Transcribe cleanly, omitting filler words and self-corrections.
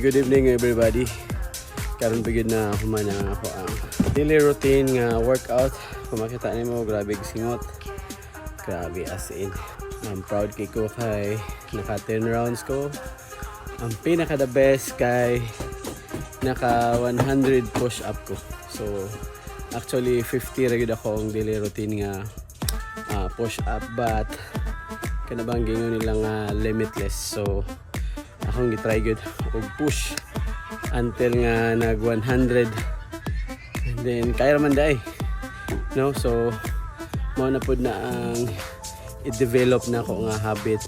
Hi, good evening everybody. Karon bigid na human na ako ang daily routine nga workout. Kung makita nimo, grabe singot. Grabe as in. I'm proud kay ko kay naka 10 rounds ko. Ang pinaka the best kay naka 100 push up ko. So actually 50 ra gyud ako ang daily routine nga push up, but kanabang gingon nila limitless. So akong gitry gyud og push until nga nag 100, and then kaya man dai, no? So mao na pud na ang i-develop na ko nga habit